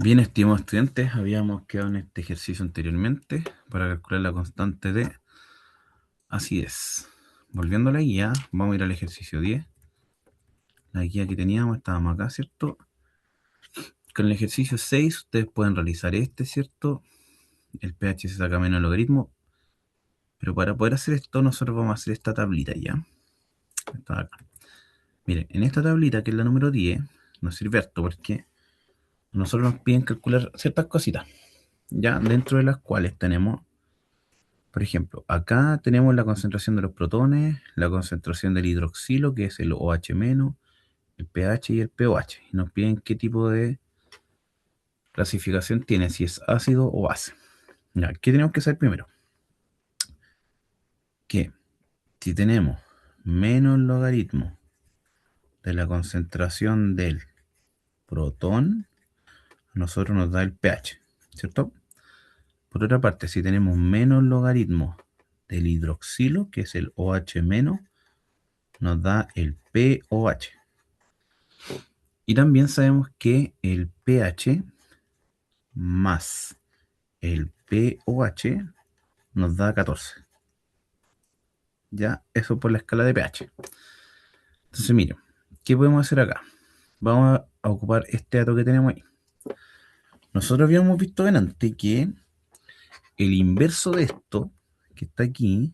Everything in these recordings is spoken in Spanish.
Bien, estimados estudiantes, habíamos quedado en este ejercicio anteriormente para calcular la constante de. Así es. Volviendo a la guía, vamos a ir al ejercicio 10. La guía que teníamos, estábamos acá, ¿cierto? Con el ejercicio 6 ustedes pueden realizar este, ¿cierto? El pH se saca menos el logaritmo, pero para poder hacer esto nosotros vamos a hacer esta tablita ya. Esta de acá. Miren, en esta tablita, que es la número 10, nos sirve harto porque nosotros nos piden calcular ciertas cositas, ya dentro de las cuales tenemos. Por ejemplo, acá tenemos la concentración de los protones, la concentración del hidroxilo, que es el OH-, el pH y el pOH. Y nos piden qué tipo de clasificación tiene, si es ácido o base. Ya, ¿qué tenemos que saber primero? Que si tenemos menos logaritmo de la concentración del protón, a nosotros nos da el pH, ¿cierto? Por otra parte, si tenemos menos logaritmo del hidroxilo, que es el OH-, nos da el pOH. Y también sabemos que el pH más el pOH nos da 14. Ya, eso por la escala de pH. Entonces, miren, ¿qué podemos hacer acá? Vamos a ocupar este dato que tenemos ahí. Nosotros habíamos visto delante que el inverso de esto, que está aquí,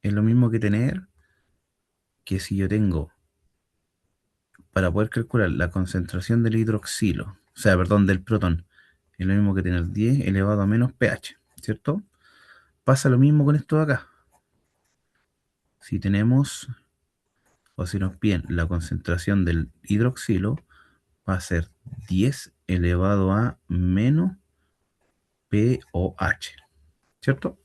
es lo mismo que tener que si yo tengo, para poder calcular la concentración del hidroxilo, o sea, perdón, del protón, es lo mismo que tener 10 elevado a menos pH, ¿cierto? Pasa lo mismo con esto de acá. Si tenemos, o si nos piden la concentración del hidroxilo, va a ser 10 elevado a menos pOH, ¿cierto?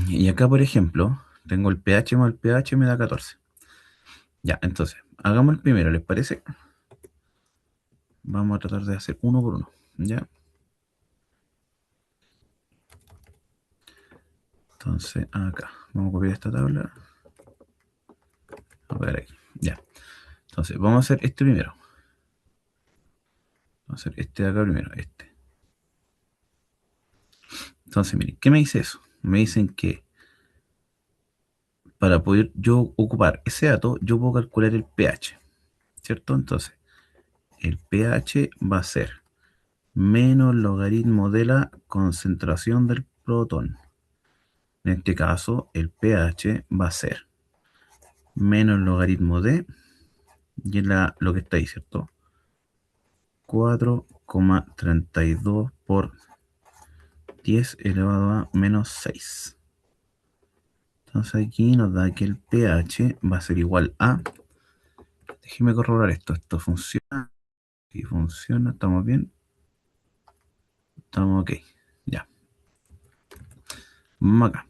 Y acá, por ejemplo, tengo el pH más el pH me da 14. Ya, entonces, hagamos el primero, ¿les parece? Vamos a tratar de hacer uno por uno, ¿ya? Entonces, acá, vamos a copiar esta tabla. A ver aquí, ya. Entonces, vamos a hacer este primero. Vamos a hacer este de acá primero, este. Entonces, miren, ¿qué me dice eso? Me dicen que para poder yo ocupar ese dato, yo puedo calcular el pH, ¿cierto? Entonces, el pH va a ser menos logaritmo de la concentración del protón. En este caso, el pH va a ser menos logaritmo de, y es lo que está ahí, ¿cierto? 4,32 por 10 elevado a menos 6. Entonces aquí nos da que el pH va a ser igual a. Déjeme corroborar esto. Esto funciona. Si funciona, estamos bien. Estamos ok. Ya. Vamos acá.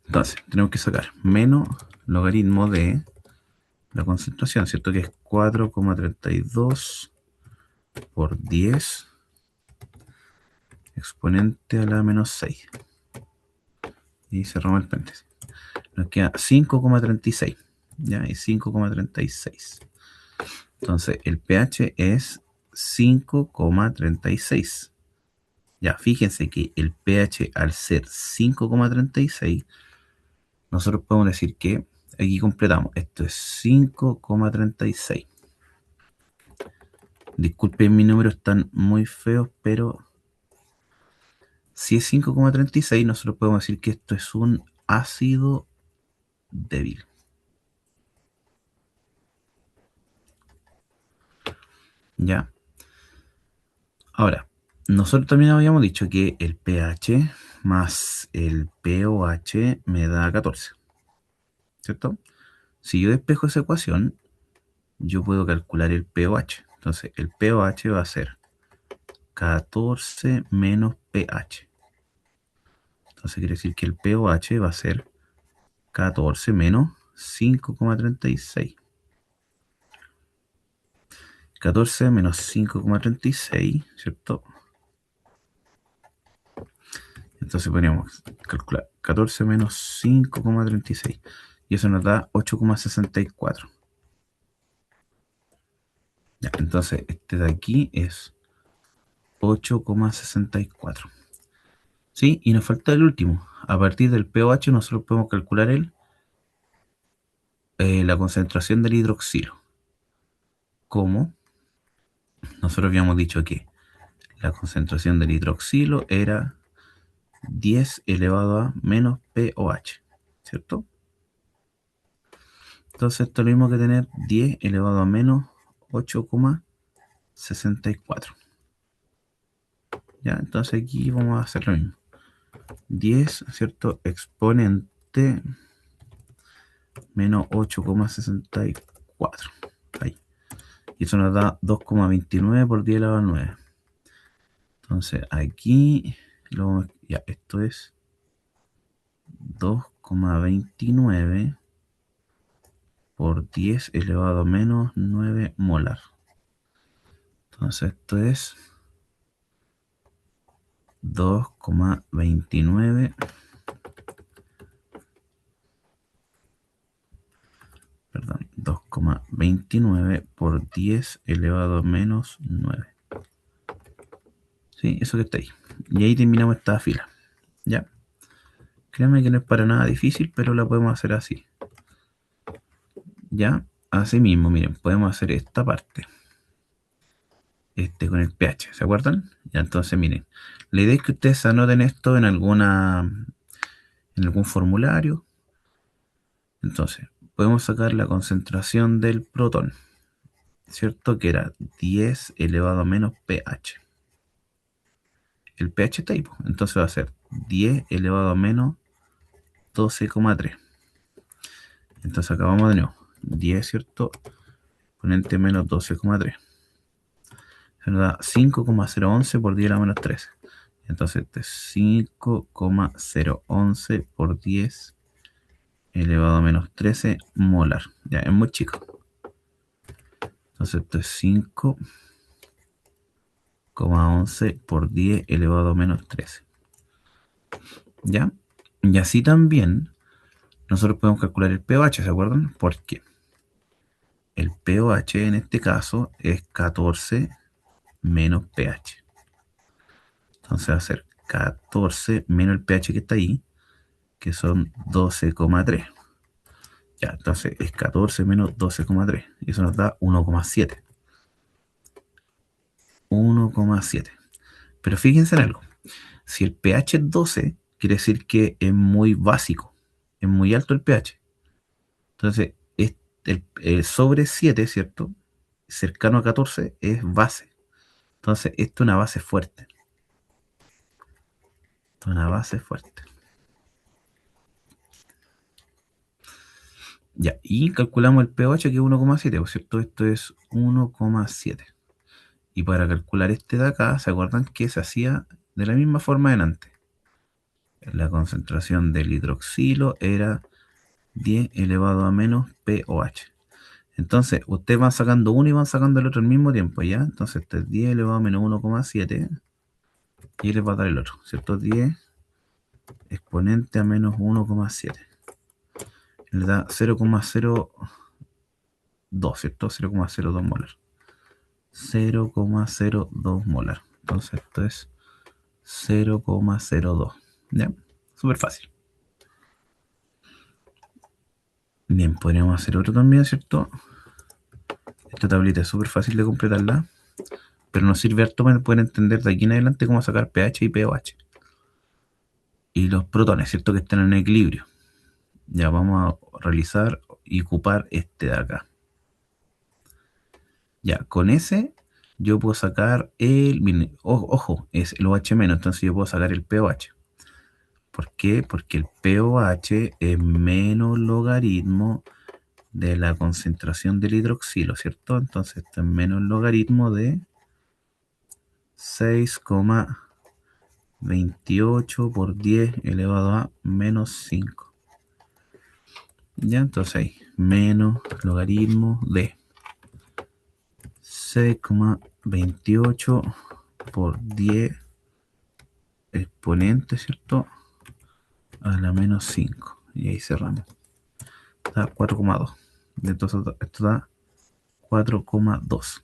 Entonces, tenemos que sacar menos logaritmo de la concentración, ¿cierto? Que es 4,32 por 10 exponente a la menos 6. Y cerramos el paréntesis. Nos queda 5,36. Ya, y 5,36. Entonces, el pH es 5,36. Ya, fíjense que el pH al ser 5,36, nosotros podemos decir que aquí completamos. Esto es 5,36. Disculpen, mis números están muy feos, pero si es 5,36, nosotros podemos decir que esto es un ácido débil. ¿Ya? Ahora, nosotros también habíamos dicho que el pH más el pOH me da 14, ¿cierto? Si yo despejo esa ecuación, yo puedo calcular el pOH. Entonces, el pOH va a ser 14 menos pH. Entonces, quiere decir que el pOH va a ser 14 menos 5,36. 14 menos 5,36, ¿cierto? Entonces ponemos calcular 14 menos 5,36. Y eso nos da 8,64. Ya, entonces este de aquí es 8,64. ¿Sí? Y nos falta el último. A partir del pOH nosotros podemos calcular la concentración del hidroxilo. ¿Cómo? Nosotros habíamos dicho que la concentración del hidroxilo era 10 elevado a menos pOH, ¿cierto? Entonces esto es lo mismo que tener 10 elevado a menos 8,64. ¿Ya? Entonces aquí vamos a hacer lo mismo. 10, ¿cierto? Exponente menos 8,64. Ahí. Y eso nos da 2,29 por 10 elevado a 9. Entonces aquí, ya, esto es 2,29 por 10 elevado a menos 9 molar. Entonces esto es 2,29, perdón, 2,29 por 10 elevado a menos 9. ¿Sí? Eso que está ahí. Y ahí terminamos esta fila. ¿Ya? Créanme que no es para nada difícil, pero la podemos hacer así. ¿Ya? Así mismo, miren, podemos hacer esta parte. Con el pH, ¿se acuerdan? Ya, entonces, miren. La idea es que ustedes anoten esto en algún formulario. Entonces, podemos sacar la concentración del protón, ¿cierto? Que era 10 elevado a menos pH. El pH está ahí, pues. Entonces va a ser 10 elevado a menos 12,3. Entonces acá vamos de nuevo. 10, ¿cierto? Exponente menos 12,3. Se nos da 5,011 por 10 a la menos 13. Entonces este es 5,011 por 10 elevado a menos 13 molar. Ya, es muy chico. Entonces esto es 5,11 por 10 elevado a menos 13. ¿Ya? Y así también nosotros podemos calcular el pOH, ¿se acuerdan? Porque el pOH en este caso es 14 menos pH. Entonces va a ser 14 menos el pH que está ahí, que son 12,3. Ya, entonces es 14 menos 12,3. Y eso nos da 1,7. 1,7. Pero fíjense en algo. Si el pH es 12, quiere decir que es muy básico. Es muy alto el pH. Entonces, el sobre 7, ¿cierto? Cercano a 14 es base. Entonces, esto es una base fuerte. Esto es una base fuerte. Ya, y calculamos el pH que es 1,7, ¿por cierto? Esto es 1,7. Y para calcular este de acá, ¿se acuerdan que se hacía de la misma forma de antes? La concentración del hidroxilo era 10 elevado a menos pOH. Entonces, ustedes van sacando uno y van sacando el otro al mismo tiempo, ¿ya? Entonces, este es 10 elevado a menos 1,7 y les va a dar el otro, ¿cierto? 10 exponente a menos 1,7. Le da 0,02, ¿cierto? 0,02 molar. 0,02 molar. Entonces, esto es 0,02. ¿Ya? Súper fácil. Bien, podríamos hacer otro también, ¿cierto? Esta tablita es súper fácil de completarla, pero nos sirve harto para poder entender de aquí en adelante cómo sacar pH y pOH. Y los protones, ¿cierto? Que están en equilibrio. Ya vamos a realizar y ocupar este de acá. Ya, con ese yo puedo sacar miren, ojo, es el OH menos, entonces yo puedo sacar el pOH. ¿Por qué? Porque el pOH es menos logaritmo de la concentración del hidroxilo, ¿cierto? Entonces esto es menos logaritmo de 6,28 por 10 elevado a menos 5. Ya, entonces ahí, menos logaritmo de 6,28 por 10 exponente, ¿cierto? A la menos 5. Y ahí cerramos. Da 4,2. Entonces esto da 4,2.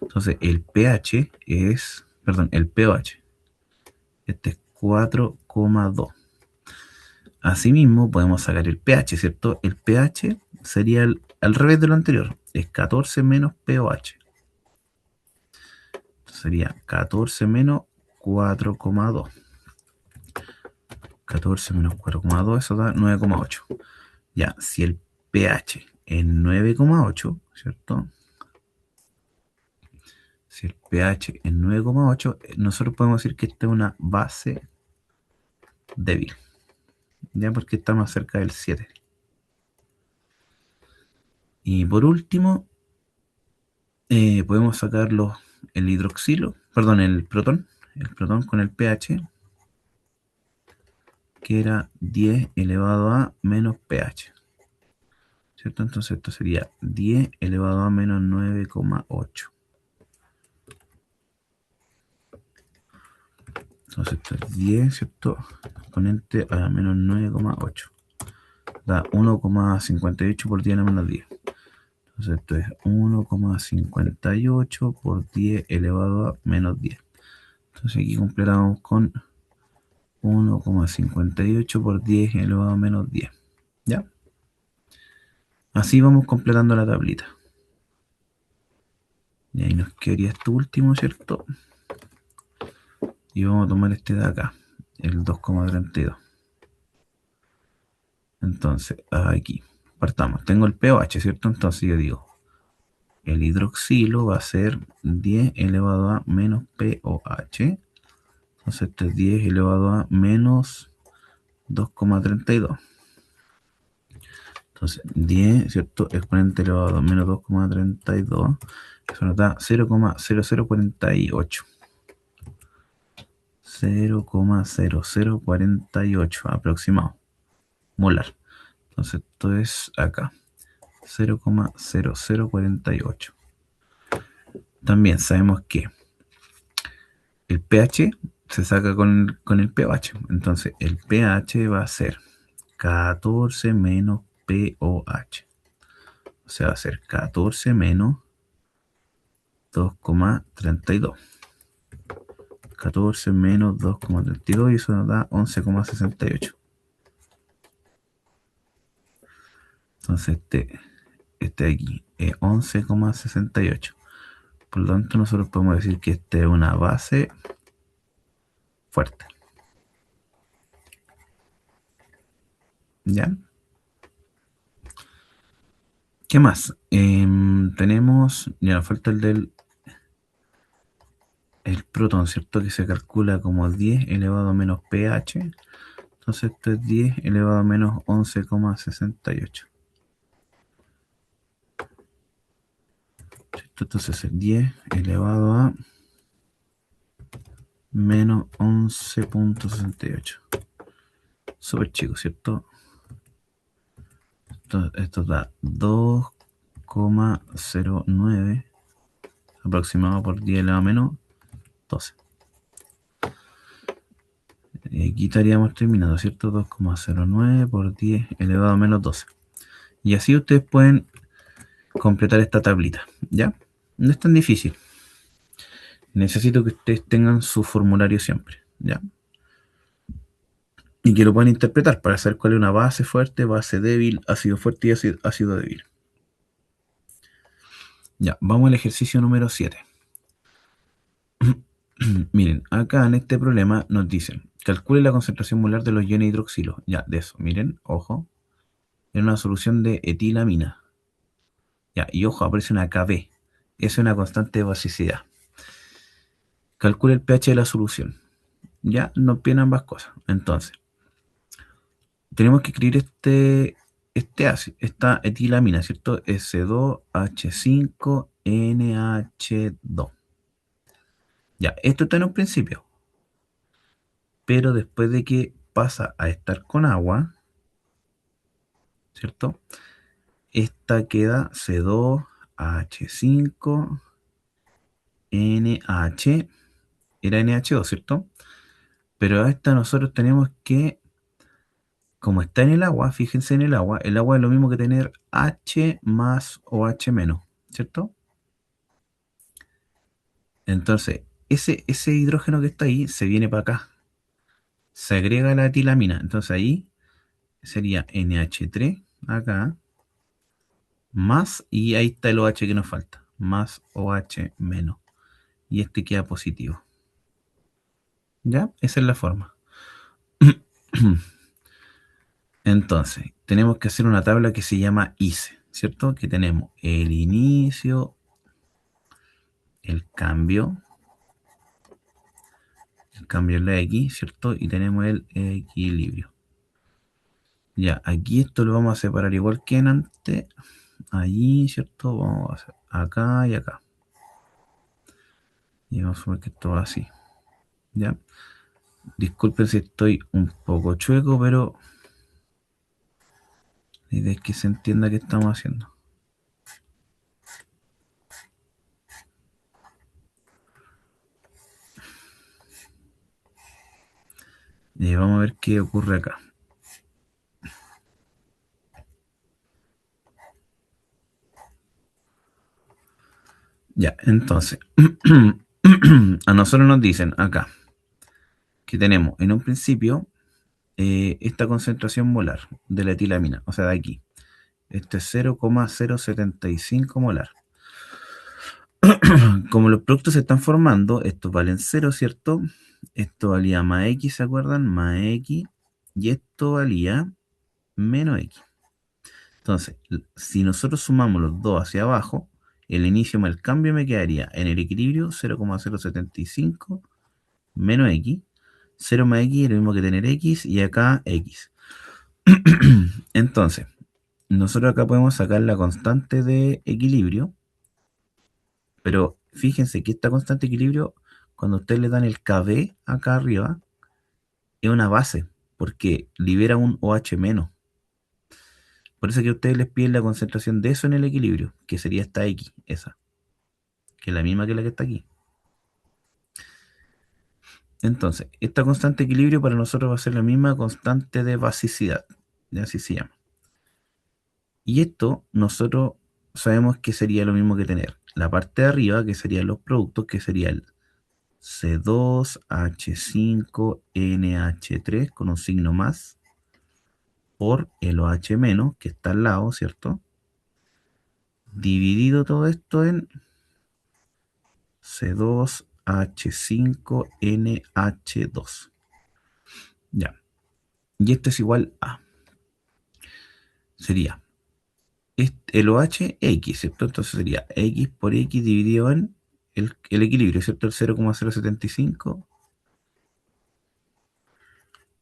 Entonces el pH es, perdón, el pOH, este es 4,2. Asimismo, podemos sacar el pH, ¿cierto? El pH sería al revés de lo anterior, es 14 menos pOH. Sería 14 menos 4,2. 14 menos 4,2, eso da 9,8. Ya, si el pH es 9,8, ¿cierto? Si el pH es 9,8, nosotros podemos decir que esta es una base débil, ya porque está más cerca del 7. Y por último, podemos sacar el hidroxilo, perdón, el protón con el pH, que era 10 elevado a menos pH, ¿cierto? Entonces esto sería 10 elevado a menos 9,8. Entonces esto es 10, ¿cierto? Exponente a la menos 9,8. Da 1,58 por 10 a la menos 10. Entonces esto es 1,58 por 10 elevado a menos 10. Entonces aquí completamos con 1,58 por 10 elevado a menos 10. ¿Ya? Así vamos completando la tablita. Y ahí nos quedaría esto último, ¿cierto? Y vamos a tomar este de acá, el 2,32. Entonces, aquí, partamos. Tengo el pOH, ¿cierto? Entonces yo digo, el hidroxilo va a ser 10 elevado a menos pOH. Entonces esto es 10 elevado a menos 2,32. Entonces 10, ¿cierto? Exponente elevado a menos 2,32. Eso nos da 0,0048. 0,0048 aproximado. Molar. Entonces esto es acá. 0,0048. También sabemos que el pH se saca con el pH. Entonces el pH va a ser 14 menos pOH. O sea, va a ser 14 menos 2,32. 14 menos 2,32 y eso nos da 11,68. Entonces este de aquí es 11,68. Por lo tanto, nosotros podemos decir que esta es una base fuerte. ¿Ya? ¿Qué más? Tenemos, ya nos falta el protón, ¿cierto? Que se calcula como 10 elevado a menos pH. Entonces esto es 10 elevado a menos 11,68. Entonces es 10 elevado a menos 11,68. Súper chico, ¿cierto? Esto da 2,09 aproximado por 10 elevado a menos 12. Y aquí estaríamos terminando, ¿cierto? 2,09 por 10 elevado a menos 12. Y así ustedes pueden completar esta tablita, ¿ya? No es tan difícil. Necesito que ustedes tengan su formulario siempre, ¿ya? Y que lo puedan interpretar para saber cuál es una base fuerte, base débil, ácido fuerte y ácido débil. Ya, vamos al ejercicio número 7. Miren, acá en este problema nos dicen, calcule la concentración molar de los iones hidroxilo. Ya, de eso, miren, ojo, en una solución de etilamina. Ya, y ojo, aparece una Kb. Es una constante de basicidad. Calcule el pH de la solución. Ya, nos piden ambas cosas. Entonces, tenemos que escribir este ácido, esta etilamina, ¿cierto? S2H5NH2. Ya, esto está en un principio, pero después de que pasa a estar con agua, ¿cierto? Esta queda C2H5NH, era NH2, ¿cierto? Pero a esta nosotros tenemos que, como está en el agua, fíjense en el agua es lo mismo que tener H más o H menos, ¿cierto? Entonces, ese hidrógeno que está ahí se viene para acá. Se agrega la etilamina. Entonces ahí sería NH3 acá, más, y ahí está el OH que nos falta, más OH menos. Y este queda positivo. ¿Ya? Esa es la forma. Entonces, tenemos que hacer una tabla que se llama ICE, ¿cierto? Que tenemos el inicio, el cambio en la X, ¿cierto? Y tenemos el equilibrio. Ya, aquí esto lo vamos a separar igual que en antes. Allí, ¿cierto? Vamos a hacer acá y acá. Y vamos a ver que esto va así. ¿Ya? Disculpen si estoy un poco chueco, pero la idea es que se entienda qué estamos haciendo. Y vamos a ver qué ocurre acá. Ya, entonces, a nosotros nos dicen acá que tenemos en un principio esta concentración molar de la etilamina, o sea, de aquí. Este es 0,075 molar. Como los productos se están formando, estos valen 0, ¿cierto? Esto valía más X, ¿se acuerdan? Más X. Y esto valía menos X. Entonces, si nosotros sumamos los dos hacia abajo, el inicio más el cambio me quedaría en el equilibrio 0,075 menos X. 0 más X es lo mismo que tener X y acá X. Entonces, nosotros acá podemos sacar la constante de equilibrio, pero fíjense que esta constante de equilibrio, cuando ustedes le dan el KB acá arriba, es una base, porque libera un OH menos. Por eso que ustedes les piden la concentración de eso en el equilibrio, que sería esta X, esa, que es la misma que la que está aquí. Entonces, esta constante de equilibrio para nosotros va a ser la misma constante de basicidad, y así se llama. Y esto nosotros sabemos que sería lo mismo que tener la parte de arriba, que serían los productos, que sería el C2H5NH3 con un signo más, por el OH menos, que está al lado, ¿cierto? Dividido todo esto en C2H5NH2. Ya. Y esto es igual a. Sería el OH X, ¿cierto? Entonces sería X por X dividido en el equilibrio, ¿cierto? El 0,075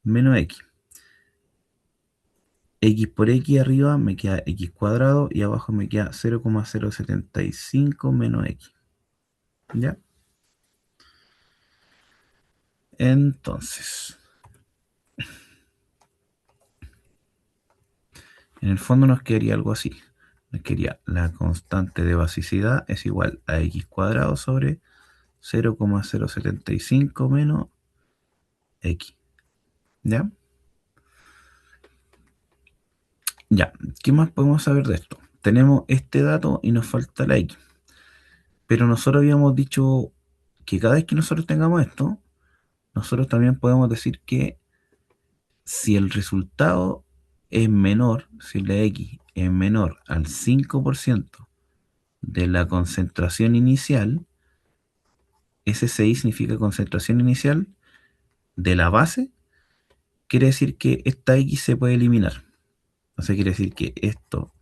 menos X. X por X arriba me queda X cuadrado y abajo me queda 0,075 menos X. ¿Ya? Entonces, en el fondo nos quedaría algo así. Nos quedaría la constante de basicidad es igual a X cuadrado sobre 0,075 menos X. ¿Ya? Ya, ¿qué más podemos saber de esto? Tenemos este dato y nos falta la X. Pero nosotros habíamos dicho que cada vez que nosotros tengamos esto, nosotros también podemos decir que si el resultado es menor, si la X es menor al 5% de la concentración inicial, SCI significa concentración inicial de la base, quiere decir que esta X se puede eliminar. O sea, quiere decir que esto,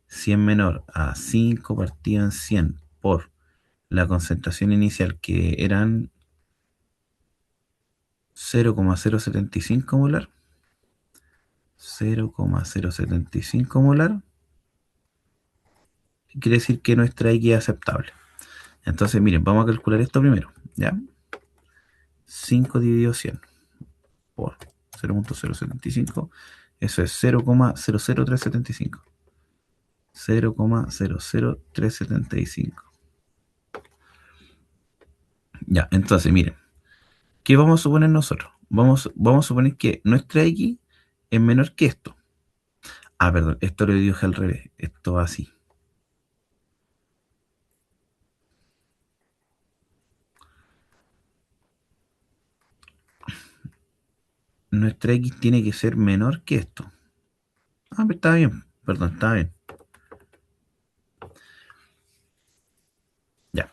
si es menor a 5 partido en 100 por la concentración inicial, que eran 0,075 molar, 0,075 molar, quiere decir que nuestra X es aceptable. Entonces, miren, vamos a calcular esto primero, ¿ya? 5 dividido 100 por 0,075, eso es 0,00375. 0,00375. Ya, entonces, miren, ¿qué vamos a suponer nosotros? Vamos a suponer que nuestra X es menor que esto. Ah, perdón, esto lo dije al revés. Esto va así. nuestra X tiene que ser menor que esto. Ah, pero está bien, perdón, está bien. Ya.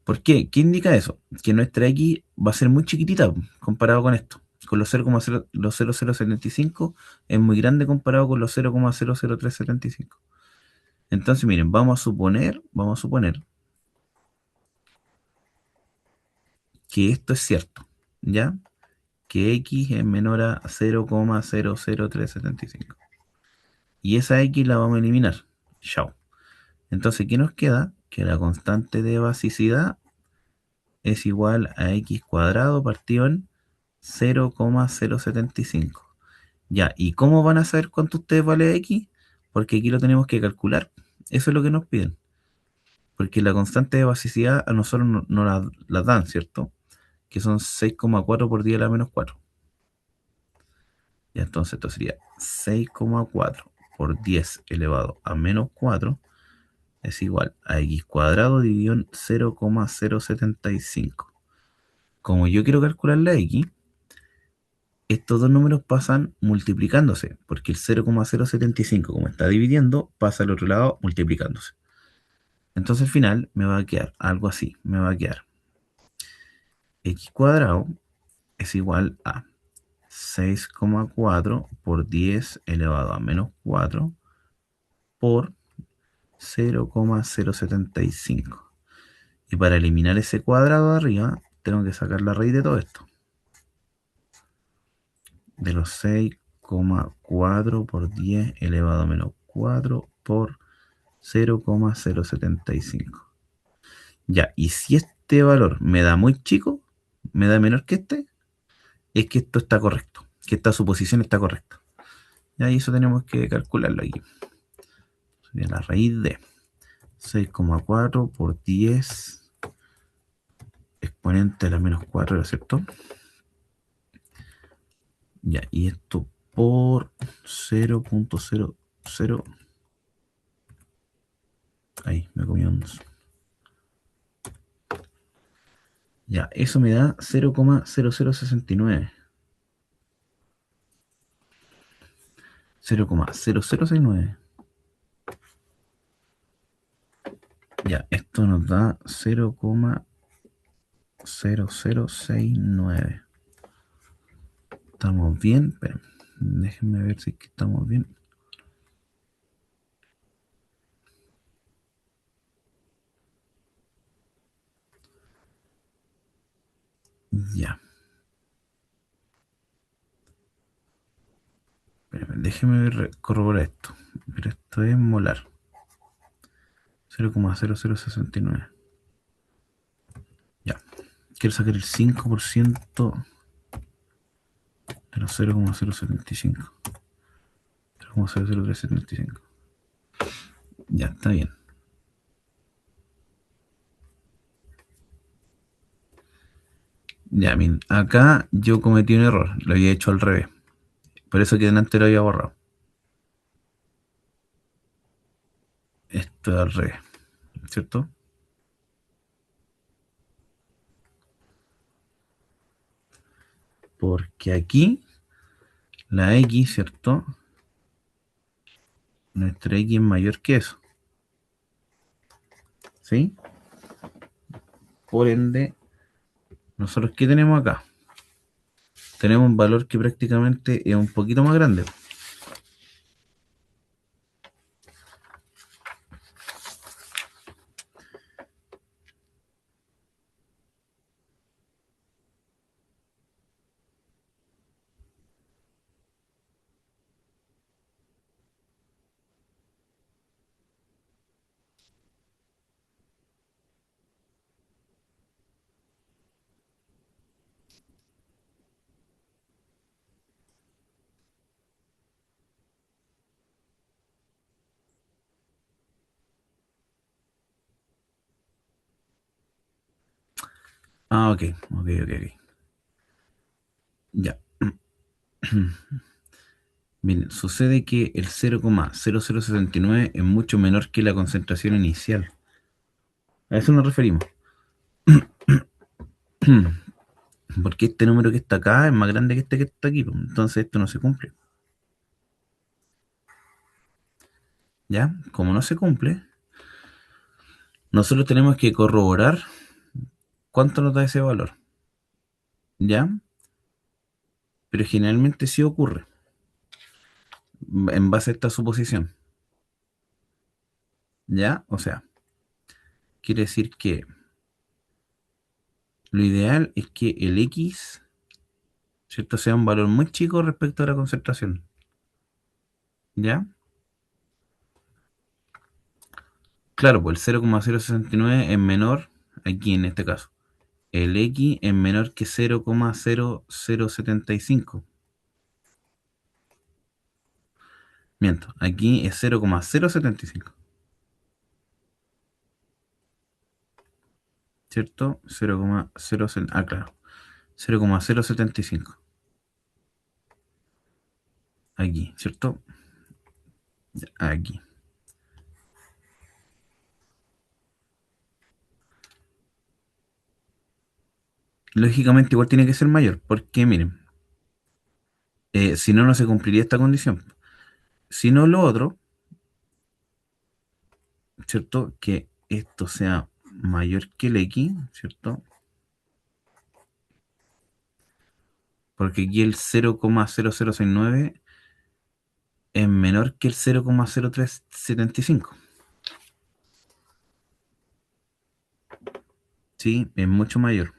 ¿Por qué? ¿Qué indica eso? Que nuestra X va a ser muy chiquitita comparado con esto. Con los 0,0, los 0,075 es muy grande comparado con los 0,00375. Entonces, miren, vamos a suponer que esto es cierto, ¿ya? Que X es menor a 0,00375. Y esa X la vamos a eliminar. Chao. Entonces, ¿qué nos queda? Que la constante de basicidad es igual a X cuadrado partido en 0,075. Ya, ¿y cómo van a saber cuánto ustedes vale X? Porque aquí lo tenemos que calcular. Eso es lo que nos piden. Porque la constante de basicidad a nosotros no la dan, ¿cierto? Que son 6,4 por 10 a la menos 4. Ya, entonces esto sería 6,4 por 10 elevado a menos 4 es igual a X cuadrado dividido en 0,075. Como yo quiero calcular la X, estos dos números pasan multiplicándose, porque el 0,075, como está dividiendo, pasa al otro lado multiplicándose. Entonces al final me va a quedar algo así, me va a quedar x cuadrado es igual a 6,4 por 10 elevado a menos 4 por 0,075. Y para eliminar ese cuadrado de arriba, tengo que sacar la raíz de todo esto. De los 6,4 por 10 elevado a menos 4 por 0,075. Ya, y si este valor me da muy chico, me da menor que este, es que esto está correcto, que esta suposición está correcta. Ya, y eso tenemos que calcularlo aquí. Sería la raíz de 6,4 por 10 exponente a la menos 4, ¿cierto? Ya, y esto por 0,00. Ahí, me comí un 2. Ya, eso me da 0,0069. 0,0069. Ya, esto nos da 0,0069. ¿Estamos bien? Pero déjenme ver si es que estamos bien. Ya. Espérame, déjenme corroborar esto. Pero esto es molar. 0,0069. Ya. Quiero sacar el 5% de los 0,075. 0,00375. Ya, está bien. Ya, miren, acá yo cometí un error. Lo había hecho al revés. Por eso que delante lo había borrado. Esto es al revés, ¿cierto? Porque aquí la X, ¿cierto? Nuestra X es mayor que eso. ¿Sí? Por ende, nosotros ¿qué tenemos acá? Tenemos un valor que prácticamente es un poquito más grande. Ah, ok, ok, ok, ok. Ya. Miren, sucede que el 0,0069 es mucho menor que la concentración inicial. A eso nos referimos. Porque este número que está acá es más grande que está aquí, pues. Entonces esto no se cumple. ¿Ya? Como no se cumple, nosotros tenemos que corroborar cuánto nos da ese valor. ¿Ya? Pero generalmente sí ocurre en base a esta suposición. ¿Ya? O sea, quiere decir que lo ideal es que el X, ¿cierto? Sea un valor muy chico respecto a la concentración. ¿Ya? Claro, pues el 0,069 es menor aquí en este caso. El X es menor que 0,0075. Miento, aquí es 0,075. ¿Cierto? 0,0, claro. 0,075. Aquí, ¿cierto? Ya, aquí. Lógicamente igual tiene que ser mayor, porque miren, si no, no se cumpliría esta condición. Si no lo otro, ¿cierto? Que esto sea mayor que el X, ¿cierto? Porque aquí el 0,0069 es menor que el 0,0375. Sí, es mucho mayor.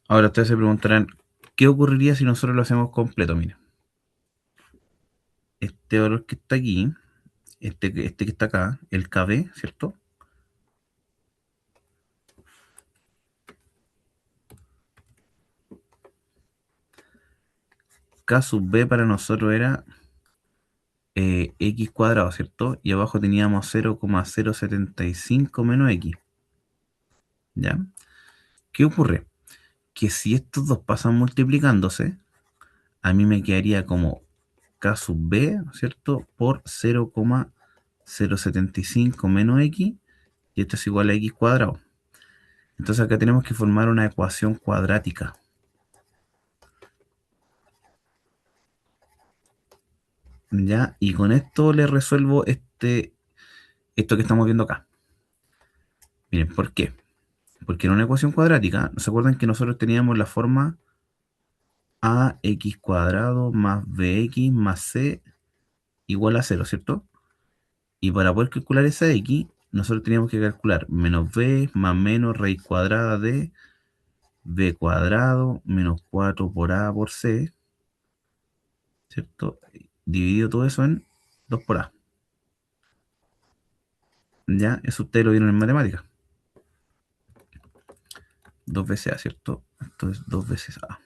Ahora ustedes se preguntarán, ¿qué ocurriría si nosotros lo hacemos completo? Mira, este valor que está aquí, este que está acá, el KB, ¿cierto? K sub B para nosotros era X cuadrado, ¿cierto? Y abajo teníamos 0,075 menos X, ¿ya? ¿Qué ocurre? Que si estos dos pasan multiplicándose, a mí me quedaría como K sub B, ¿cierto? Por 0,075 menos X, y esto es igual a X cuadrado. Entonces acá tenemos que formar una ecuación cuadrática, ¿ya? Y con esto le resuelvo esto que estamos viendo acá. Miren, ¿por qué? Porque en una ecuación cuadrática, ¿se acuerdan que nosotros teníamos la forma ax cuadrado más bx más c igual a cero, ¿cierto? Y para poder calcular esa x, nosotros teníamos que calcular menos b más menos raíz cuadrada de b cuadrado menos 4 por a por c, ¿cierto? Dividido todo eso en 2 por a. Ya, eso ustedes lo vieron en matemáticas. Dos veces a, ¿cierto? Entonces, dos veces a.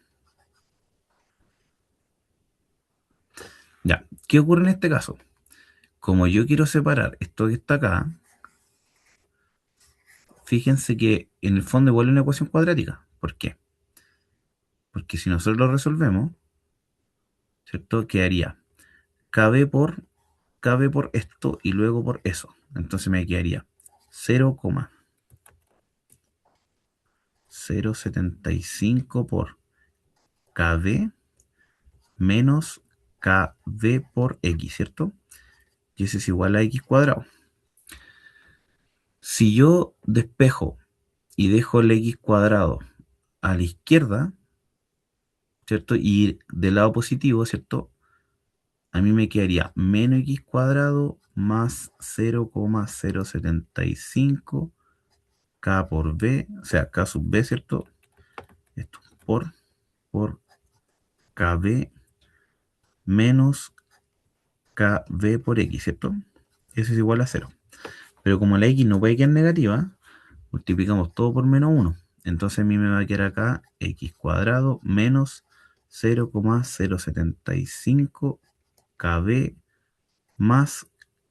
Ya, ¿qué ocurre en este caso? Como yo quiero separar esto que está acá, fíjense que en el fondo igual es una ecuación cuadrática. ¿Por qué? Porque si nosotros lo resolvemos, ¿cierto? Quedaría KB por esto y luego por eso. Entonces me quedaría 0,075 por KB menos KB por X, ¿cierto? Y eso es igual a X cuadrado. Si yo despejo y dejo el X cuadrado a la izquierda, ¿cierto? Y del lado positivo, ¿cierto? A mí me quedaría menos x cuadrado más 0,075 k por b, o sea, k sub b, ¿cierto? Esto por kb menos kb por x, ¿cierto? Eso es igual a cero. Pero como la x no puede quedar negativa, multiplicamos todo por menos uno. Entonces a mí me va a quedar acá x cuadrado menos 0,075 kb más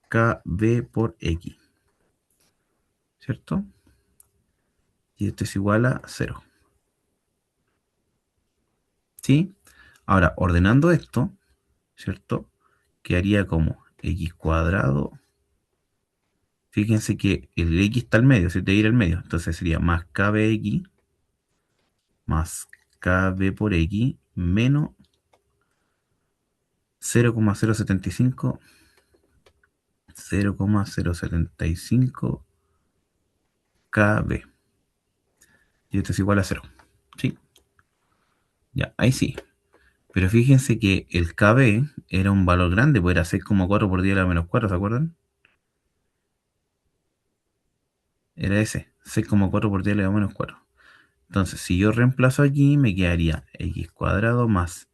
kb por x, ¿cierto? Y esto es igual a cero. ¿Sí? Ahora, ordenando esto, ¿cierto? Quedaría como x cuadrado Fíjense que el x está al medio, se te ir al medio. Entonces sería más kbx más kb por x menos 0,075, 0,075 kb. Y esto es igual a cero. ¿Sí? Ya, ahí sí. Pero fíjense que el kb era un valor grande, pues era 6,4 por 10 a la menos 4, ¿se acuerdan? Era ese, 6,4 por 10 a la menos 4. Entonces, si yo reemplazo aquí, me quedaría x cuadrado más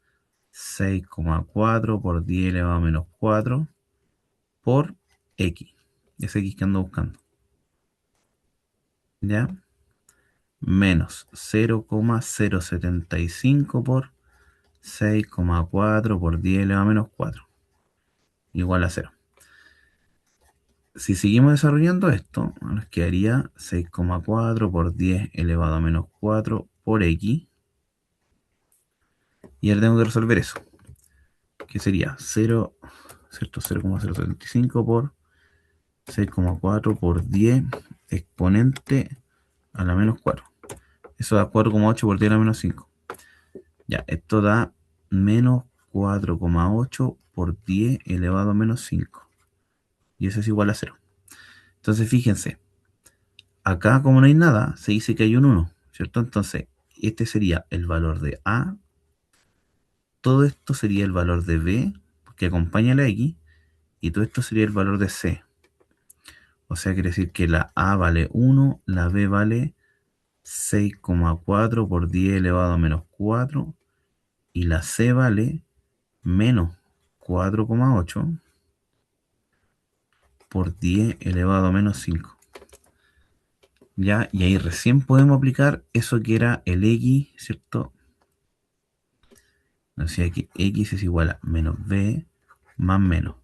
6,4 por 10 elevado a menos 4 por x. Es x que ando buscando. ¿Ya? Menos 0,075 por 6,4 por 10 elevado a menos 4. Igual a cero. Si seguimos desarrollando esto, nos quedaría 6,4 por 10 elevado a menos 4 por x. Y ahora tengo que resolver eso. Que sería 0, ¿cierto? 0,075 por 6,4 por 10 exponente a la menos 4. Eso da 4,8 por 10 a la menos 5. Ya, esto da menos 4,8 por 10 elevado a menos 5. Y eso es igual a cero. Entonces, fíjense, acá como no hay nada, se dice que hay un 1, ¿cierto? Entonces, este sería el valor de A, todo esto sería el valor de B, que acompaña a la X, y todo esto sería el valor de C. O sea, quiere decir que la A vale 1, la B vale 6,4 por 10 elevado a menos 4, y la C vale menos 4,8 por 10 elevado a menos 5. ¿Ya? Y ahí recién podemos aplicar eso que era el X, ¿cierto? O sea que X es igual a menos B más menos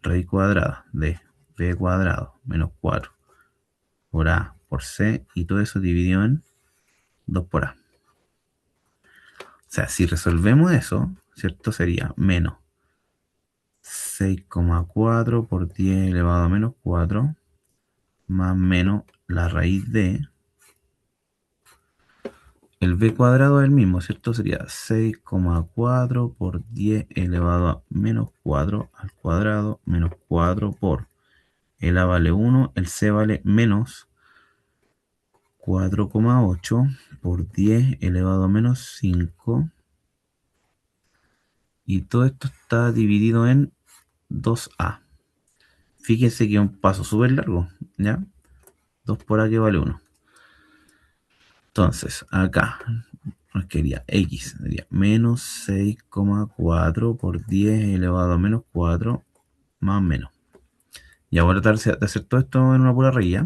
raíz cuadrada de B cuadrado menos 4 por A por C, y todo eso dividido en 2 por A. O sea, si resolvemos eso, ¿cierto? Sería menos 6,4 por 10 elevado a menos 4 más menos la raíz de el b cuadrado es el mismo, ¿cierto? Sería 6,4 por 10 elevado a menos 4 al cuadrado menos 4 por el a vale 1, el c vale menos 4,8 por 10 elevado a menos 5, y todo esto está dividido en 2a. Fíjense que es un paso súper largo, ¿ya? 2 por a que vale 1. Entonces, acá nos quedaría x, sería menos 6,4 por 10 elevado a menos 4 más menos. Y ahora tratar de hacer todo esto en una pura raíz.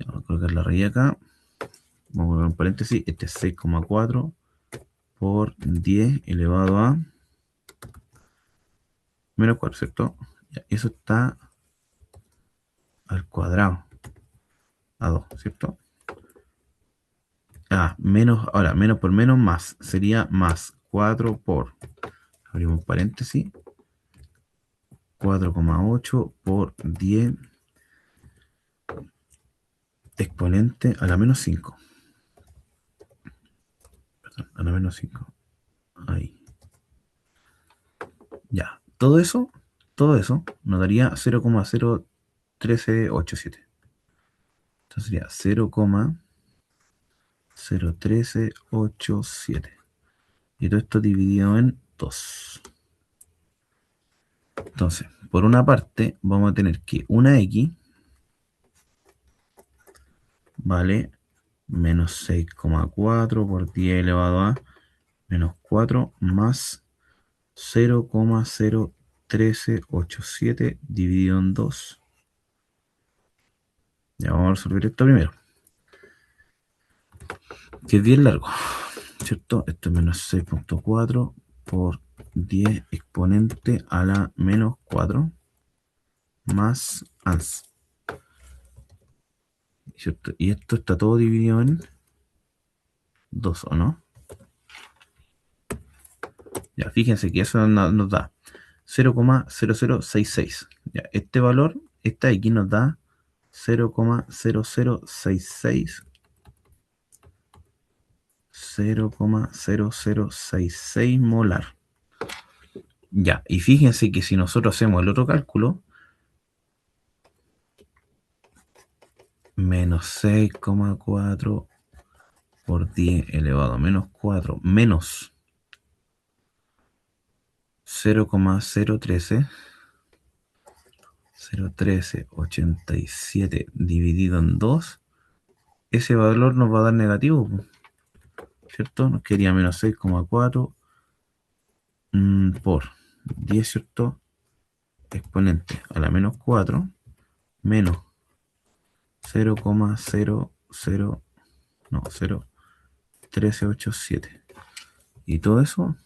Vamos a colocar la raíz acá. Vamos a colocar un paréntesis. Este es 6,4 por 10 elevado a menos 4, ¿cierto? Ya, eso está al cuadrado, a 2, ¿cierto? Ah, menos, ahora, menos por menos más, sería más 4 por, abrimos un paréntesis, 4,8 por 10 exponente a la menos 5. Perdón, a la menos 5. Ahí. Ya. Todo eso nos daría 0,01387. Entonces sería 0,01387. Y todo esto dividido en 2. Entonces, por una parte, vamos a tener que una x vale menos 6,4 por 10 elevado a menos 4 más 0,01387 dividido en 2. Ya vamos a resolver esto primero, que es bien largo, ¿cierto? Esto es menos 6,4 por 10 exponente a la menos 4 más ans, ¿cierto? Y esto está todo dividido en 2, ¿o no? Ya, fíjense que eso nos da 0,0066. Ya, este valor esta X nos da 0,0066 0,0066 molar. Ya, y fíjense que si nosotros hacemos el otro cálculo, menos 6,4 por 10 elevado a menos 4 menos 0,013 dividido en 2, ese valor nos va a dar negativo, ¿cierto? Nos quedaría menos 6,4 por 10, ¿cierto? Exponente a la menos 4 menos 0,00, no, 0,1387. Y todo eso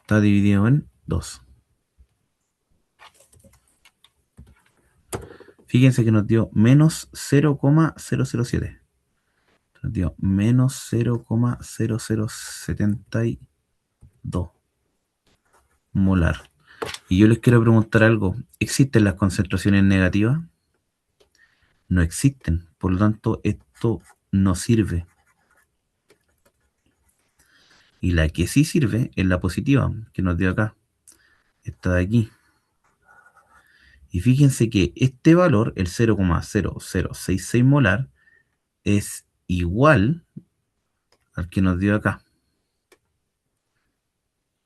está dividido en 2. Fíjense que nos dio menos 0,007. Nos dio menos 0,0072 molar. Y yo les quiero preguntar algo. ¿Existen las concentraciones negativas? No existen. Por lo tanto, esto no sirve. Y la que sí sirve es la positiva, que nos dio acá. Esta de aquí. Y fíjense que este valor, el 0,0066 molar, es igual al que nos dio acá.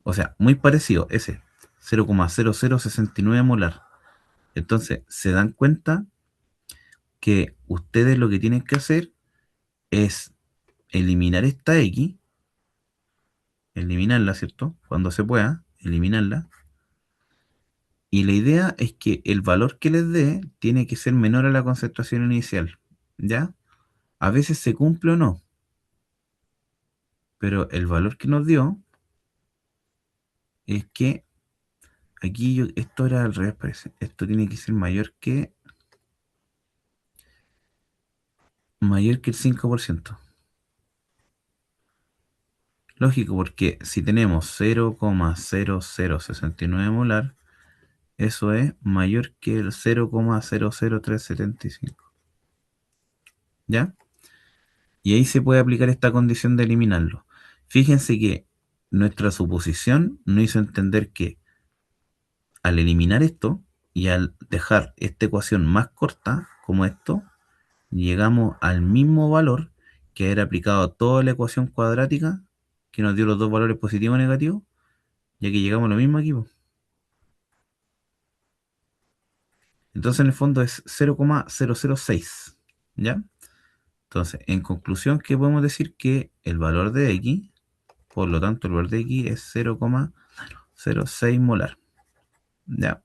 O sea, muy parecido, ese, 0,0069 molar. Entonces, se dan cuenta que ustedes lo que tienen que hacer es eliminar esta X, eliminarla, ¿cierto? Cuando se pueda, eliminarla. Y la idea es que el valor que les dé tiene que ser menor a la concentración inicial, ¿ya? A veces se cumple o no, pero el valor que nos dio es que aquí esto era al revés, parece. Esto tiene que ser mayor que el 5%. Lógico, porque si tenemos 0,0069 molar, eso es mayor que el 0,00375. ¿Ya? Y ahí se puede aplicar esta condición de eliminarlo. Fíjense que nuestra suposición nos hizo entender que al eliminar esto y al dejar esta ecuación más corta, como esto, llegamos al mismo valor que era aplicado a toda la ecuación cuadrática que nos dio los dos valores positivos y negativos, ya que llegamos a lo mismo aquí, po. Entonces en el fondo es 0,006, ¿ya? Entonces, en conclusión, ¿qué podemos decir? Que el valor de X, por lo tanto, el valor de X es 0,06 molar. Ya,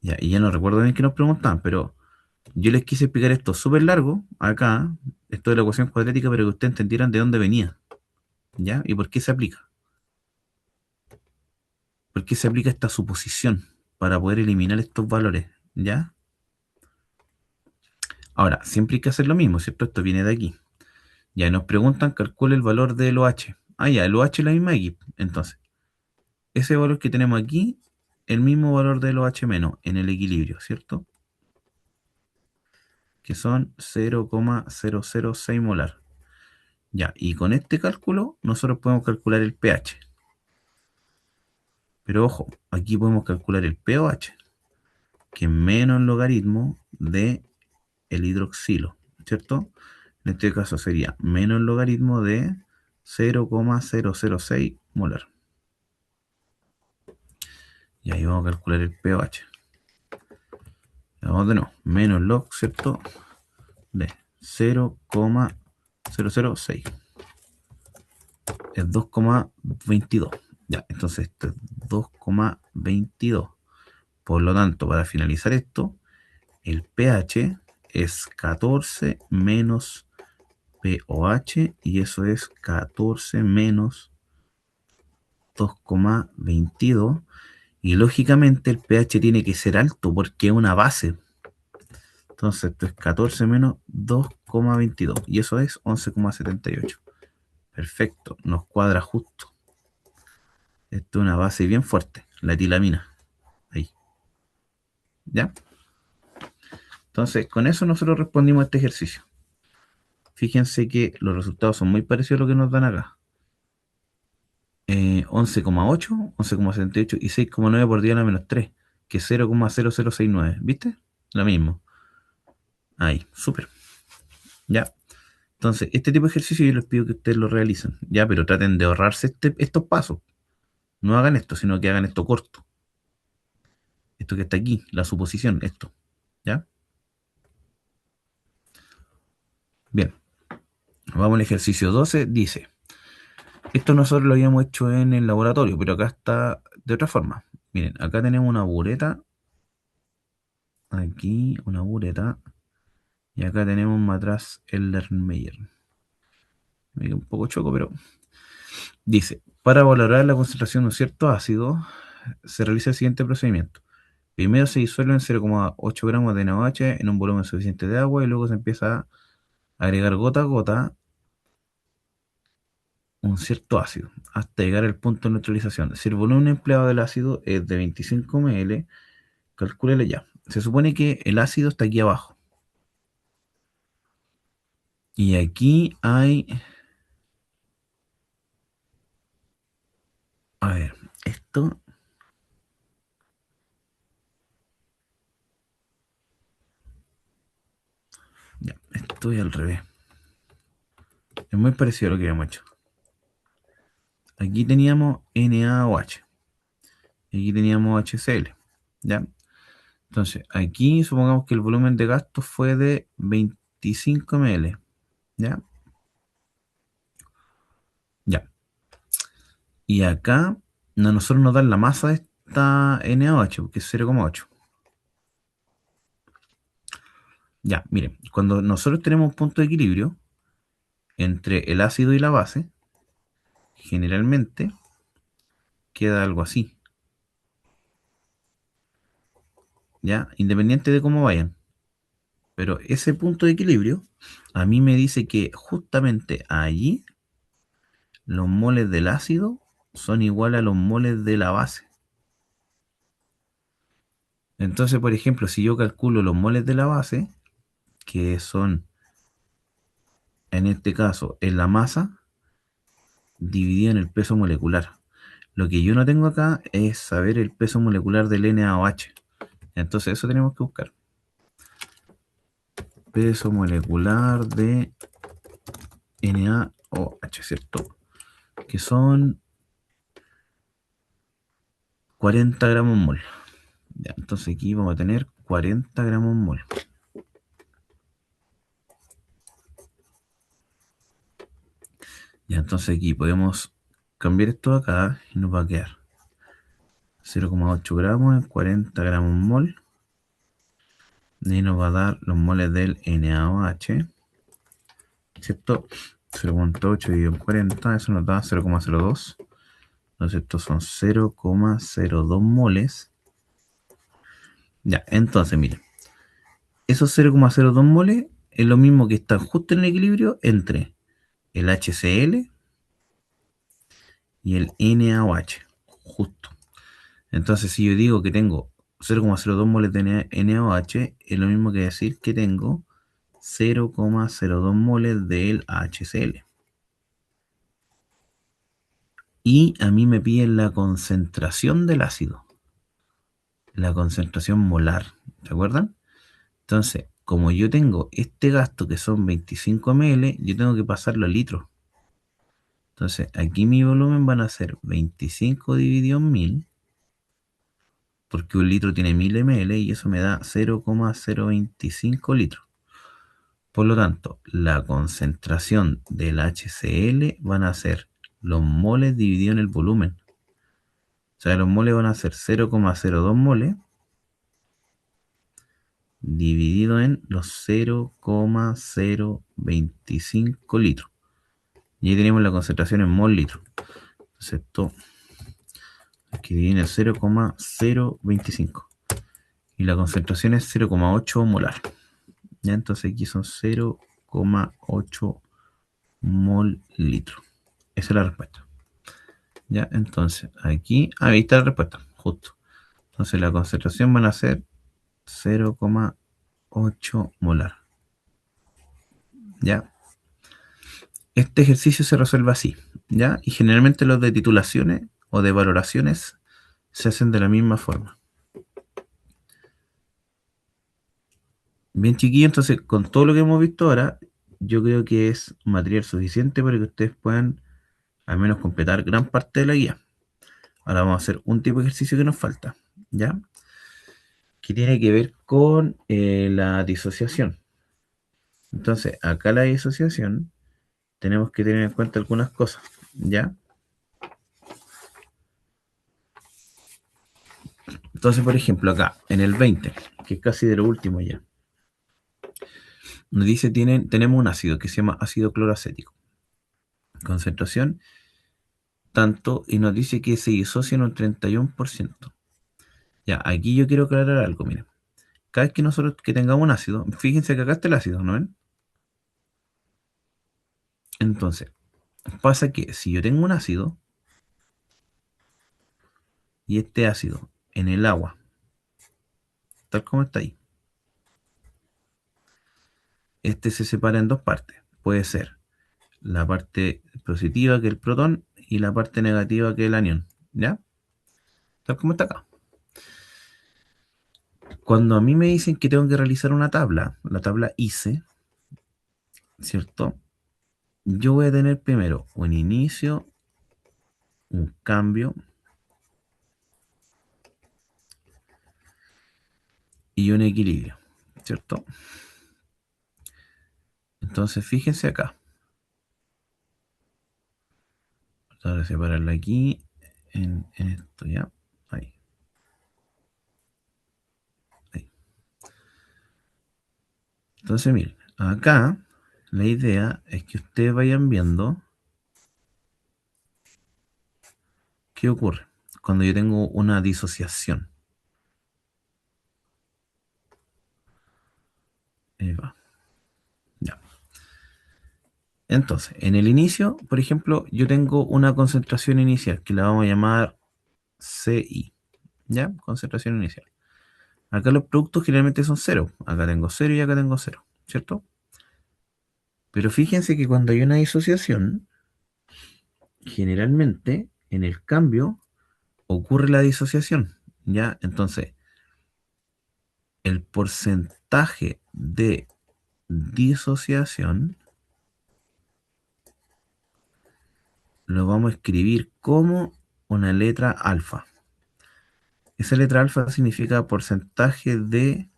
ya, y ya no recuerdo bien qué nos preguntaban, pero yo les quise explicar esto súper largo, acá, esto de la ecuación cuadrática, para que ustedes entendieran de dónde venía, ¿ya? Y por qué se aplica. ¿Por qué se aplica esta suposición? Para poder eliminar estos valores, ¿ya? Ahora, siempre hay que hacer lo mismo, ¿cierto? Esto viene de aquí. Ya nos preguntan, calcula el valor del OH. Ah, ya, el OH es la misma X. Entonces, ese valor que tenemos aquí, el mismo valor del OH menos en el equilibrio, ¿cierto? Que son 0,006 molar. Ya, y con este cálculo nosotros podemos calcular el pH. Pero ojo, aquí podemos calcular el pOH, que es menos logaritmo de el hidroxilo, ¿cierto? En este caso sería menos logaritmo de 0,006 molar. Y ahí vamos a calcular el pOH. Vamos de nuevo, menos log, ¿cierto? De 0,006. Es 2,22. Ya, entonces esto es 2,22. Por lo tanto, para finalizar esto, el pH es 14 menos pOH y eso es 14 menos 2,22. Y lógicamente el pH tiene que ser alto porque es una base. Entonces esto es 14 menos 2,22 y eso es 11,78. Perfecto, nos cuadra justo. Esto es una base bien fuerte, la etilamina. Ahí, ¿ya? Entonces, con eso nosotros respondimos a este ejercicio. Fíjense que los resultados son muy parecidos a lo que nos dan acá. 11,8, 11,78 y 6,9 por 10 a la menos 3, que es 0,0069. ¿Viste? Lo mismo. Ahí, súper. Ya. Entonces, este tipo de ejercicio yo les pido que ustedes lo realicen. Ya, pero traten de ahorrarse estos pasos. No hagan esto, sino que hagan esto corto. Esto que está aquí, la suposición, esto. ¿Ya? Bien. Vamos al ejercicio 12. Dice, esto nosotros lo habíamos hecho en el laboratorio, pero acá está de otra forma. Miren, acá tenemos una bureta. Aquí una bureta. Y acá tenemos un matraz Erlenmeyer. Me queda un poco choco, pero dice, para valorar la concentración de un cierto ácido, se realiza el siguiente procedimiento. Primero se disuelven 0,8 gramos de NaOH en un volumen suficiente de agua y luego se empieza a agregar gota a gota un cierto ácido hasta llegar al punto de neutralización. Si el volumen empleado del ácido es de 25 ml, calcúlele ya. Se supone que el ácido está aquí abajo. Y aquí hay... A ver, esto... Ya, estoy al revés. Es muy parecido a lo que habíamos hecho. Aquí teníamos NaOH. Y aquí teníamos HCl. ¿Ya? Entonces, aquí supongamos que el volumen de gasto fue de 25 ml. ¿Ya? Ya. Y acá a nosotros nos dan la masa de esta NaOH, que es 0,8. Ya, miren, cuando nosotros tenemos un punto de equilibrio entre el ácido y la base, generalmente queda algo así, ¿ya? Independiente de cómo vayan. Pero ese punto de equilibrio a mí me dice que justamente allí los moles del ácido son iguales a los moles de la base. Entonces, por ejemplo, si yo calculo los moles de la base, que son en este caso en la masa, dividido en el peso molecular. Lo que yo no tengo acá es saber el peso molecular del NaOH. Entonces eso tenemos que buscar. Peso molecular de NaOH, ¿cierto? Que son 40 gramos mol. Ya, entonces aquí vamos a tener 40 gramos mol. Ya, entonces aquí podemos cambiar esto acá y nos va a quedar 0,8 gramos en 40 gramos mol. Y nos va a dar los moles del NaOH, ¿cierto? 0,8 dividido en 40, eso nos da 0,02. Entonces estos son 0,02 moles. Ya, entonces miren, esos 0,02 moles es lo mismo que están justo en el equilibrio entre el HCl y el NaOH. Justo. Entonces si yo digo que tengo 0,02 moles de NaOH, es lo mismo que decir que tengo 0,02 moles del HCl. Y a mí me piden la concentración del ácido, la concentración molar, ¿se acuerdan? Entonces, como yo tengo este gasto que son 25 ml, yo tengo que pasarlo a litros. Entonces, aquí mi volumen van a ser 25 dividido en 1000, porque un litro tiene 1000 ml y eso me da 0,025 litros. Por lo tanto, la concentración del HCl van a ser los moles dividido en el volumen. O sea, los moles van a ser 0,02 moles dividido en los 0,025 litros. Y ahí tenemos la concentración en mol litro. Entonces esto aquí viene el 0,025. Y la concentración es 0,8 molar. ¿Ya? Entonces aquí son 0,8 mol litro. Esa es la respuesta. Ya, entonces, aquí, ahí está la respuesta, justo. Entonces la concentración van a ser 0,8 molar. ¿Ya? Este ejercicio se resuelve así, ¿ya? Y generalmente los de titulaciones o de valoraciones se hacen de la misma forma. Bien chiquillo, entonces con todo lo que hemos visto ahora, yo creo que es material suficiente para que ustedes puedan al menos completar gran parte de la guía. Ahora vamos a hacer un tipo de ejercicio que nos falta, ¿ya? Que tiene que ver con la disociación. Entonces, acá la disociación tenemos que tener en cuenta algunas cosas, ¿ya? Entonces, por ejemplo, acá, en el 20, que es casi de lo último ya, nos dice tenemos un ácido que se llama ácido cloracético. Concentración tanto, y nos dice que se disocia en un 31%. Ya, aquí yo quiero aclarar algo, miren. Cada vez que nosotros que tengamos un ácido, fíjense que acá está el ácido, ¿no ven? Entonces, pasa que si yo tengo un ácido y este ácido en el agua, tal como está ahí, este se separa en dos partes. Puede ser la parte positiva, que es el protón, y la parte negativa, que es el anión. ¿Ya? Tal como está acá. Cuando a mí me dicen que tengo que realizar una tabla, la tabla ICE, ¿cierto? Yo voy a tener primero un inicio, un cambio y un equilibrio, ¿cierto? Entonces fíjense acá. Ahora separarla aquí, en esto, ¿ya? Ahí, ahí. Entonces miren, acá la idea es que ustedes vayan viendo qué ocurre cuando yo tengo una disociación. Ahí va. Ya. Entonces, en el inicio, por ejemplo, yo tengo una concentración inicial que la vamos a llamar CI. ¿Ya? Concentración inicial. Acá los productos generalmente son cero. Acá tengo cero y acá tengo cero, ¿cierto? Pero fíjense que cuando hay una disociación, generalmente en el cambio ocurre la disociación, ¿ya? Entonces, el porcentaje de disociación lo vamos a escribir como una letra alfa. Esa letra alfa significa porcentaje de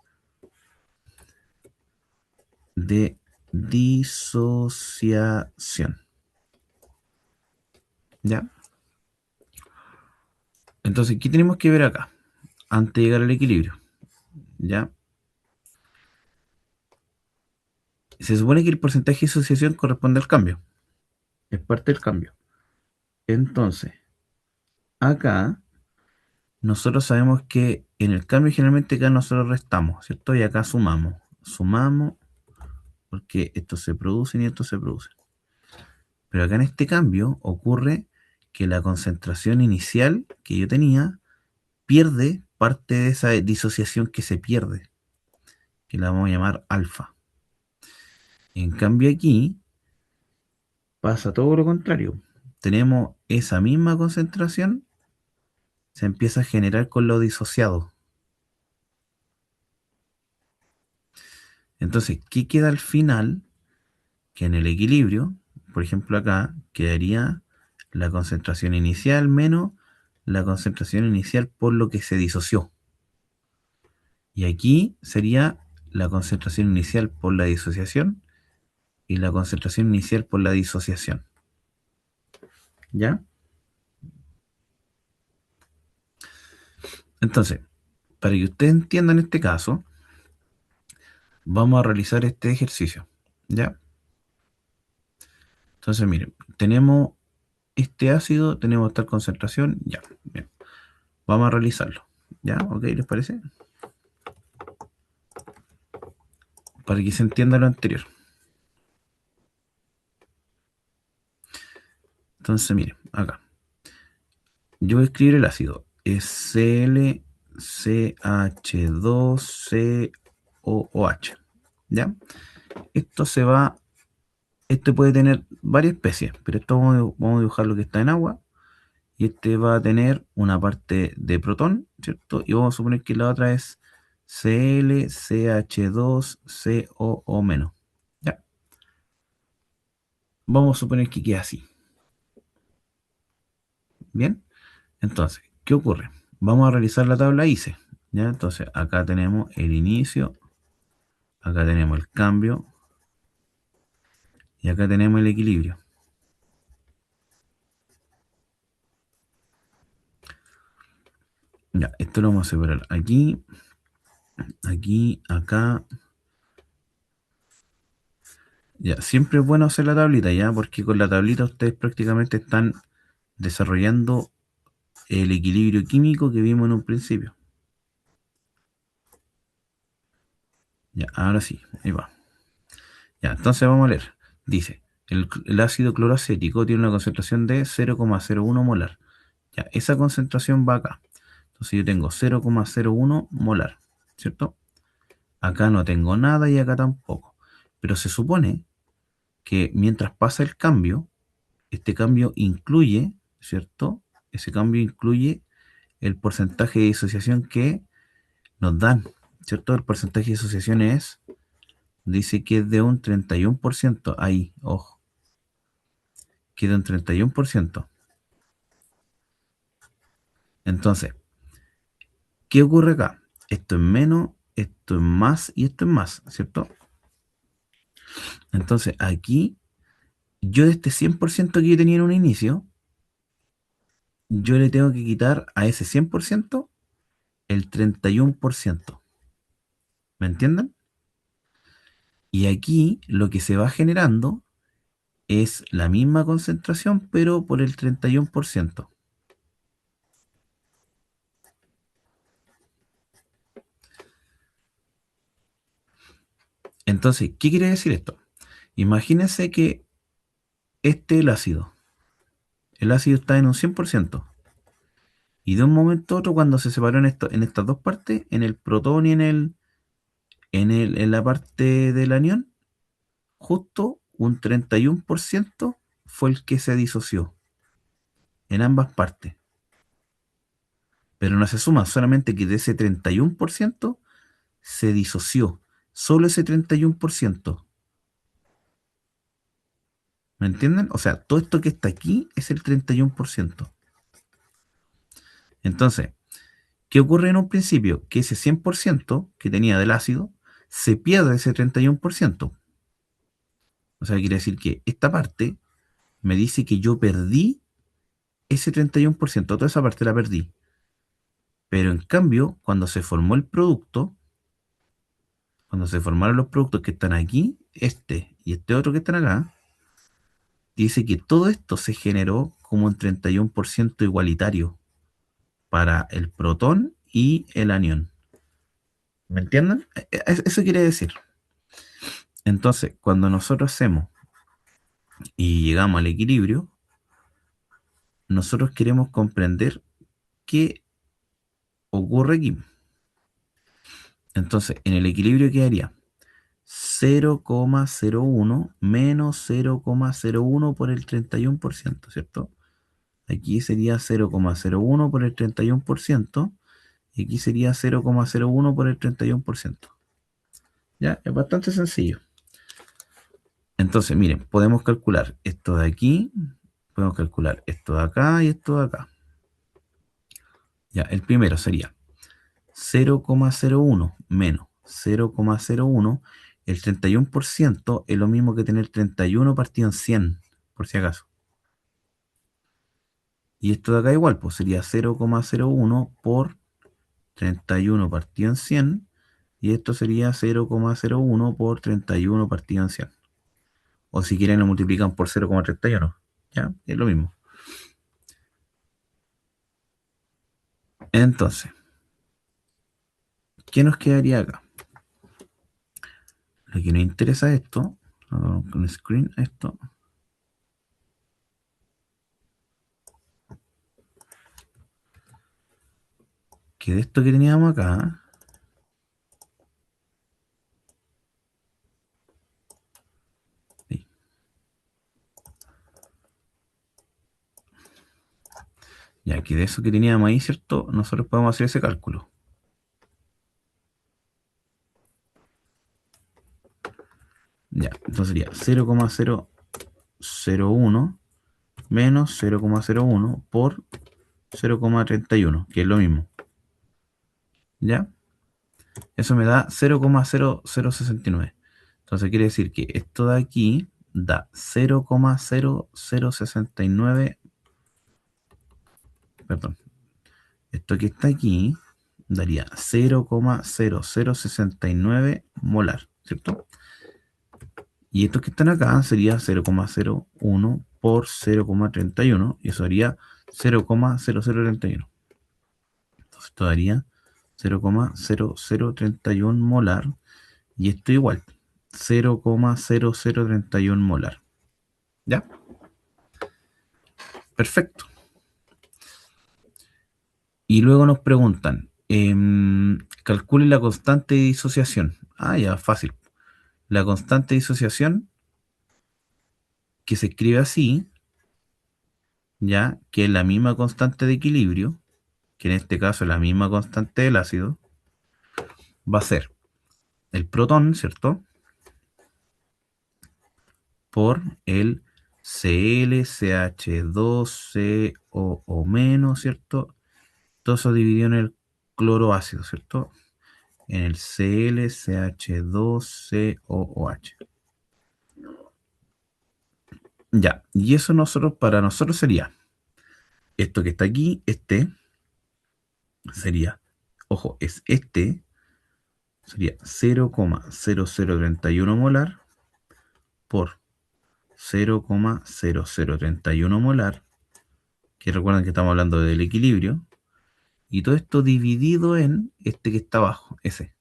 disociación, ¿ya? Entonces, ¿qué tenemos que ver acá? Antes de llegar al equilibrio, ¿ya? Se supone que el porcentaje de disociación corresponde al cambio, es parte del cambio. Entonces, acá nosotros sabemos que en el cambio generalmente acá nosotros restamos, ¿cierto? Y acá sumamos. Sumamos porque esto se produce y esto se produce. Pero acá en este cambio ocurre que la concentración inicial que yo tenía pierde parte de esa disociación que se pierde, que la vamos a llamar alfa. En cambio aquí pasa todo lo contrario. Tenemos esa misma concentración, se empieza a generar con lo disociado. Entonces, ¿qué queda al final? Que en el equilibrio, por ejemplo acá, quedaría la concentración inicial menos la concentración inicial por lo que se disoció. Y aquí sería la concentración inicial por la disociación y la concentración inicial por la disociación. ¿Ya? Entonces, para que ustedes entiendan este caso, vamos a realizar este ejercicio. ¿Ya? Entonces, miren, tenemos este ácido, tenemos tal concentración, ya, bien. Vamos a realizarlo. ¿Ya? ¿Ok? ¿Les parece? Para que se entienda lo anterior. Entonces, miren, acá. yo voy a escribir el ácido. Es ClCH2COOH. ¿Ya? Esto se va, este puede tener varias especies, pero esto vamos a dibujar lo que está en agua. Y este va a tener una parte de protón, ¿cierto? Y vamos a suponer que la otra es ClCH2COO menos. ¿Ya? Vamos a suponer que queda así. ¿Bien? Entonces, ¿qué ocurre? Vamos a realizar la tabla ICE. ¿Ya? Entonces, acá tenemos el inicio, acá tenemos el cambio y acá tenemos el equilibrio. Ya, esto lo vamos a separar aquí, aquí, acá. Ya, siempre es bueno hacer la tablita, ¿ya? Porque con la tablita ustedes prácticamente están desarrollando el equilibrio químico que vimos en un principio. Ya, ahora sí, ahí va. Ya, entonces vamos a leer. Dice, el ácido cloroacético tiene una concentración de 0,01 molar. Ya, esa concentración va acá. Entonces yo tengo 0,01 molar, ¿cierto? Acá no tengo nada y acá tampoco. Pero se supone que mientras pasa el cambio, este cambio incluye, ¿cierto? Ese cambio incluye el porcentaje de disociación que nos dan, ¿cierto? El porcentaje de disociación dice que es de un 31%. Ahí, ojo, que es de un 31%. Entonces, ¿qué ocurre acá? Esto es menos, esto es más y esto es más, ¿cierto? Entonces, aquí, yo de este 100% que yo tenía en un inicio, yo le tengo que quitar a ese 100% el 31%. ¿Me entienden? Y aquí lo que se va generando es la misma concentración, pero por el 31%. Entonces, ¿qué quiere decir esto? Imagínense que este es el ácido. El ácido está en un 100%. Y de un momento a otro, cuando se separó en estas dos partes, en el protón y en la parte del anión, justo un 31% fue el que se disoció en ambas partes. Pero no se suma, solamente que de ese 31% se disoció. Solo ese 31%. ¿Me entienden? O sea, todo esto que está aquí es el 31%. Entonces, ¿qué ocurre en un principio? Que ese 100% que tenía del ácido se pierde ese 31%. O sea, quiere decir que esta parte me dice que yo perdí ese 31%, toda esa parte la perdí. Pero en cambio, cuando se formó el producto, cuando se formaron los productos que están aquí, este y este otro que están acá, dice que todo esto se generó como un 31% igualitario para el protón y el anión. ¿Me entienden? Eso quiere decir. Entonces, cuando nosotros hacemos y llegamos al equilibrio, nosotros queremos comprender qué ocurre aquí. Entonces, en el equilibrio quedaría 0,01 menos 0,01 por el 31%, ¿cierto? Aquí sería 0,01 por el 31% y aquí sería 0,01 por el 31%. ¿Ya? Es bastante sencillo. Entonces, miren, podemos calcular esto de aquí, podemos calcular esto de acá y esto de acá. Ya, el primero sería 0,01 menos 0,01. El 31% es lo mismo que tener 31 partido en 100, por si acaso. Y esto de acá igual, pues sería 0,01 por 31 partido en 100. Y esto sería 0,01 por 31 partido en 100. O si quieren lo multiplican por 0,31. ¿Ya? Es lo mismo. Entonces, ¿qué nos quedaría acá? Lo que nos interesa es esto. Con screen esto. que de esto que teníamos acá, sí, ya que de eso que teníamos ahí, ¿cierto? Nosotros podemos hacer ese cálculo. Ya, entonces sería 0,001 menos 0,01 por 0,31, que es lo mismo. ¿Ya? Eso me da 0,0069. Entonces quiere decir que esto de aquí da 0,0069, perdón, esto que está aquí daría 0,0069 molar, ¿cierto? Y estos que están acá sería 0,01 por 0,31 y eso haría 0,0031. Entonces esto daría 0,0031 molar y esto igual, 0,0031 molar. ¿Ya? Perfecto. Y luego nos preguntan, calcule la constante de disociación. Ah, ya, fácil. La constante de disociación, que se escribe así, ya, que es la misma constante de equilibrio, que en este caso es la misma constante del ácido, va a ser el protón, ¿cierto? Por el ClCH2COO menos, ¿cierto? Todo eso dividido en el cloroácido, ¿cierto? En el ClCH2COOH. Ya, y eso nosotros, para nosotros sería, esto que está aquí, este, sería, ojo, es este, sería 0,0031 molar por 0,0031 molar, que recuerden que estamos hablando del equilibrio, y todo esto dividido en este que está abajo, ese,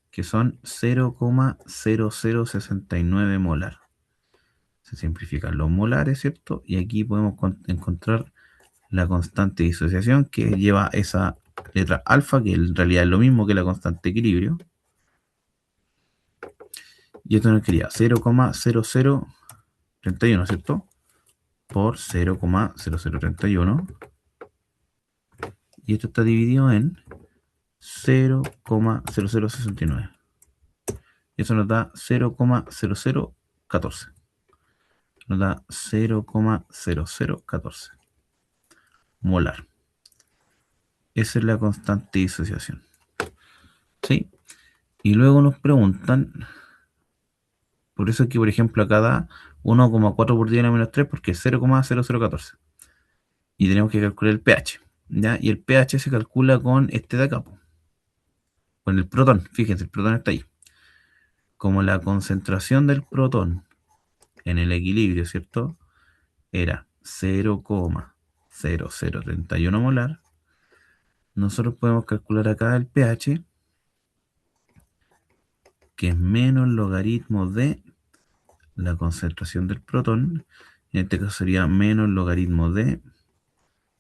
que son 0,0069 molar. Se simplifican los molares, ¿cierto? Y aquí podemos encontrar la constante de disociación que lleva esa letra alfa, que en realidad es lo mismo que la constante de equilibrio. Y esto nos quería 0,0031, ¿cierto? Por 0,0031. Y esto está dividido en 0,0069. Y eso nos da 0,0014. Nos da 0,0014 molar. Esa es la constante de disociación. ¿Sí? Y luego nos preguntan, por eso aquí, por ejemplo, acá da 1,4 por 10 a la menos 3 porque es 0,0014. Y tenemos que calcular el pH. ¿Ya? Y el pH se calcula con este de acá, con el protón. Fíjense, el protón está ahí. Como la concentración del protón en el equilibrio, ¿cierto? Era 0,0031 molar. Nosotros podemos calcular acá el pH, que es menos logaritmo de la concentración del protón. En este caso sería menos logaritmo de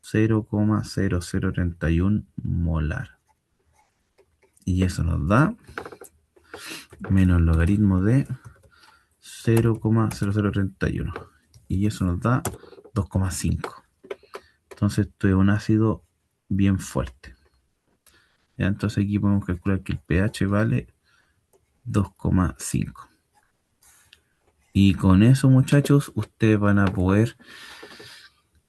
0,0031 molar. Y eso nos da menos logaritmo de 0,0031. Y eso nos da 2,5. Entonces esto es un ácido bien fuerte. ¿Ya? Entonces aquí podemos calcular que el pH vale 2,5. Y con eso, muchachos, ustedes van a poder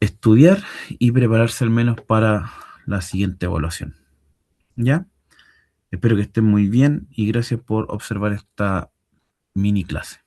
estudiar y prepararse al menos para la siguiente evaluación. ¿Ya? Espero que estén muy bien y gracias por observar esta mini clase.